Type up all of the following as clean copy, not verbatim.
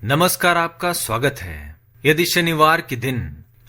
नमस्कार, आपका स्वागत है। यदि शनिवार के दिन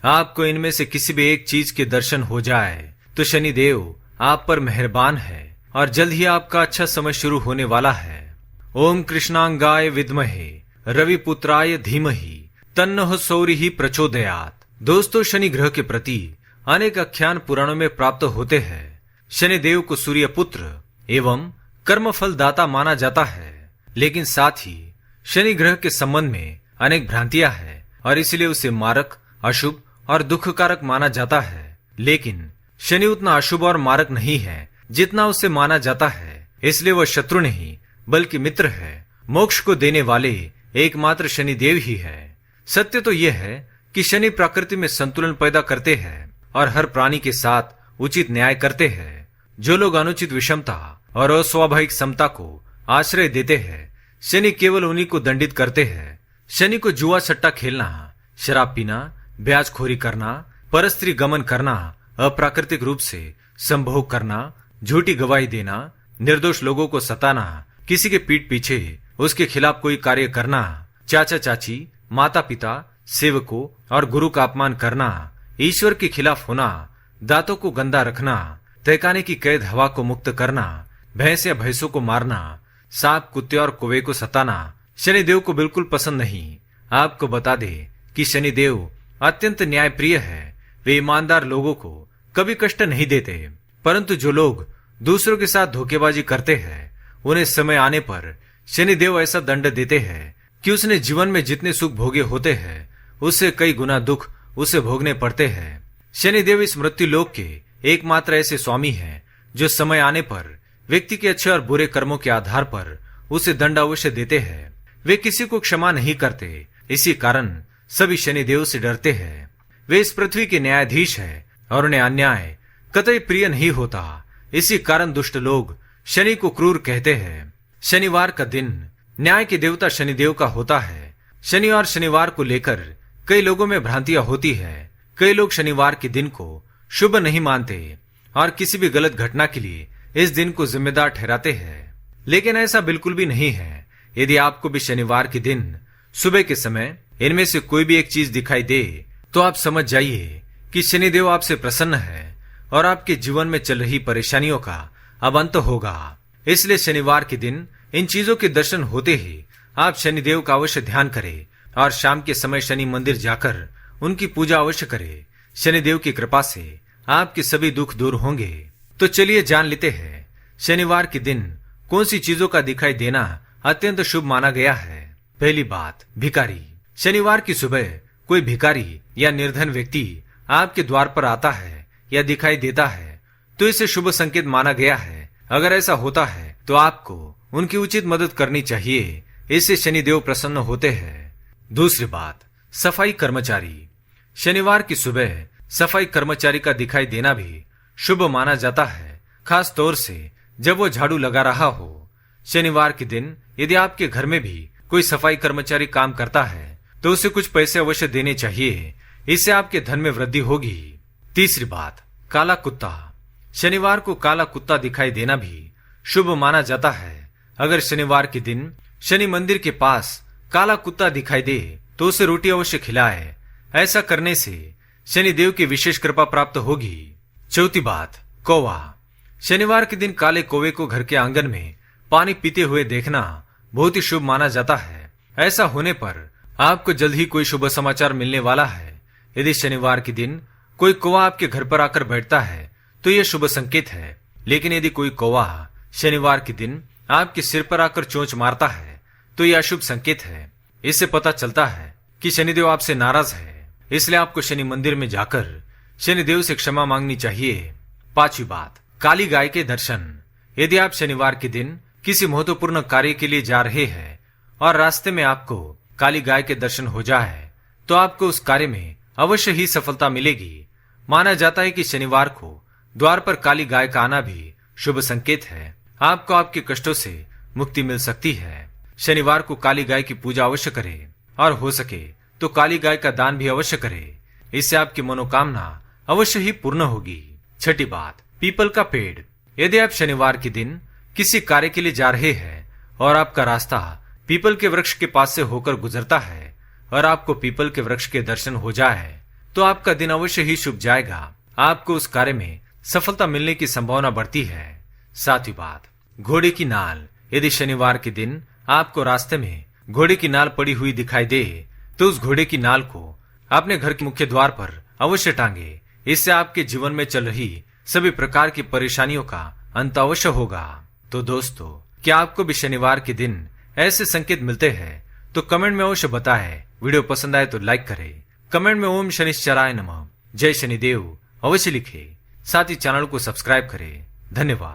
आपको इनमें से किसी भी एक चीज के दर्शन हो जाए तो शनिदेव आप पर मेहरबान है और जल्द ही आपका अच्छा समय शुरू होने वाला है। ओम कृष्णांगाय विद्महे रविपुत्राय धीमहि तन्नः सौरिः प्रचोदयात्। दोस्तों, शनि ग्रह के प्रति अनेक आख्यान पुराणों में प्राप्त होते हैं। शनिदेव को सूर्य पुत्र एवं कर्मफल दाता माना जाता है, लेकिन साथ ही शनि ग्रह के संबंध में अनेक भ्रांतियां हैं और इसलिए उसे मारक, अशुभ और दुखकारक माना जाता है। लेकिन शनि उतना अशुभ और मारक नहीं है जितना उसे माना जाता है, इसलिए वह शत्रु नहीं बल्कि मित्र है। मोक्ष को देने वाले एकमात्र शनिदेव ही है। सत्य तो यह है कि शनि प्रकृति में संतुलन पैदा करते हैं और हर प्राणी के साथ उचित न्याय करते हैं। जो लोग अनुचित विषमता और अस्वाभाविक समता को आश्रय देते हैं, शनि केवल उन्हीं को दंडित करते हैं। शनि को जुआ सट्टा खेलना, शराब पीना, ब्याजखोरी करना, परस्त्री गमन करना, अप्राकृतिक रूप से संभोग करना, झूठी गवाही देना, निर्दोष लोगों को सताना, किसी के पीठ पीछे उसके खिलाफ कोई कार्य करना, चाचा चाची, माता पिता, सेवकों और गुरु का अपमान करना, ईश्वर के खिलाफ होना, दांतों को गंदा रखना, तहखाने की कैद हवा को मुक्त करना, भैंस या भैंसों को मारना, सांप, कुत्ते और कौवे को सताना शनिदेव को बिल्कुल पसंद नहीं। आपको बता दे कि शनिदेव अत्यंत न्यायप्रिय है। वे ईमानदार लोगों को कभी कष्ट नहीं देते, परंतु जो लोग दूसरों के साथ धोखेबाजी करते हैं उन्हें समय आने पर शनिदेव ऐसा दंड देते हैं कि उसने जीवन में जितने सुख भोगे होते हैं उससे कई गुना दुख उसे भोगने पड़ते हैं। शनिदेव इस मृत्यु लोक के एकमात्र ऐसे स्वामी हैं जो समय आने पर व्यक्ति के अच्छे और बुरे कर्मों के आधार पर उसे दंड अवश्य देते हैं। वे किसी को क्षमा नहीं करते, इसी कारण सभी शनिदेव से डरते हैं। वे इस पृथ्वी के न्यायाधीश हैं और उन्हें अन्याय कतई प्रिय नहीं होता। इसी कारण दुष्ट लोग शनि को क्रूर कहते हैं। शनिवार का दिन न्याय के देवता शनिदेव का होता है। शनि और शनिवार को लेकर कई लोगों में भ्रांतियां होती है। कई लोग शनिवार के दिन को शुभ नहीं मानते और किसी भी गलत घटना के लिए इस दिन को जिम्मेदार ठहराते हैं, लेकिन ऐसा बिल्कुल भी नहीं है। यदि आपको भी शनिवार के दिन सुबह के समय इनमें से कोई भी एक चीज दिखाई दे तो आप समझ जाइए कि शनिदेव आपसे प्रसन्न है और आपके जीवन में चल रही परेशानियों का अब अंत होगा। इसलिए शनिवार के दिन इन चीजों के दर्शन होते ही आप शनिदेव का अवश्य ध्यान करें और शाम के समय शनि मंदिर जाकर उनकी पूजा अवश्य करें। शनिदेव की कृपा से आपके सभी दुख दूर होंगे। तो चलिए जान लेते हैं शनिवार के दिन कौन सी चीजों का दिखाई देना अत्यंत शुभ माना गया है। पहली बात, भिखारी। शनिवार की सुबह कोई भिखारी या निर्धन व्यक्ति आपके द्वार पर आता है या दिखाई देता है तो इसे शुभ संकेत माना गया है। अगर ऐसा होता है तो आपको उनकी उचित मदद करनी चाहिए, इससे शनिदेव प्रसन्न होते हैं। दूसरी बात, सफाई कर्मचारी। शनिवार की सुबह सफाई कर्मचारी का दिखाई देना भी शुभ माना जाता है, खास तौर से जब वो झाड़ू लगा रहा हो। शनिवार के दिन यदि आपके घर में भी कोई सफाई कर्मचारी काम करता है तो उसे कुछ पैसे अवश्य देने चाहिए, इससे आपके धन में वृद्धि होगी। तीसरी बात, काला कुत्ता। शनिवार को काला कुत्ता दिखाई देना भी शुभ माना जाता है। अगर शनिवार के दिन शनि मंदिर के पास काला कुत्ता दिखाई दे तो उसे रोटी अवश्य खिलाए। ऐसा करने से शनिदेव की विशेष कृपा प्राप्त होगी। चौथी बात, कौवा। शनिवार के दिन काले कौवे को घर के आंगन में पानी पीते हुए देखना बहुत ही शुभ माना जाता है। ऐसा होने पर आपको जल्द ही कोई शुभ समाचार मिलने वाला है। यदि शनिवार के दिन कोई कौवा आपके घर पर आकर बैठता है तो यह शुभ संकेत है, लेकिन यदि कोई कौवा शनिवार के दिन आपके सिर पर आकर चोंच मारता है तो यह अशुभ संकेत है। इससे पता चलता है कि शनिदेव आपसे नाराज है, इसलिए आपको शनि मंदिर में जाकर शनिदेव से क्षमा मांगनी चाहिए। पांचवी बात, काली गाय के दर्शन। यदि आप शनिवार के दिन किसी महत्वपूर्ण कार्य के लिए जा रहे हैं और रास्ते में आपको काली गाय के दर्शन हो जाए तो आपको उस कार्य में अवश्य ही सफलता मिलेगी। माना जाता है कि शनिवार को द्वार पर काली गाय का आना भी शुभ संकेत है। आपको आपके कष्टों से मुक्ति मिल सकती है। शनिवार को काली गाय की पूजा अवश्य करें और हो सके तो काली गाय का दान भी अवश्य करें, इससे आपकी मनोकामना अवश्य ही पूर्ण होगी। छठी बात, पीपल का पेड़। यदि आप शनिवार के दिन किसी कार्य के लिए जा रहे हैं और आपका रास्ता पीपल के वृक्ष के पास से होकर गुजरता है और आपको पीपल के वृक्ष के दर्शन हो जाए तो आपका दिन अवश्य ही शुभ जाएगा। आपको उस कार्य में सफलता मिलने की संभावना बढ़ती है। सातवीं बात, घोड़े की नाल। यदि शनिवार के दिन आपको रास्ते में घोड़े की नाल पड़ी हुई दिखाई दे तो उस घोड़े की नाल को अपने घर के मुख्य द्वार पर अवश्य टांगे। इससे आपके जीवन में चल रही सभी प्रकार की परेशानियों का अंत अवश्य होगा। तो दोस्तों, क्या आपको भी शनिवार के दिन ऐसे संकेत मिलते हैं तो कमेंट में अवश्य बताएं। वीडियो पसंद आए तो लाइक करें। कमेंट में ओम शनिश्चराय नमः, जय शनिदेव अवश्य लिखें। साथ ही चैनल को सब्सक्राइब करें। धन्यवाद।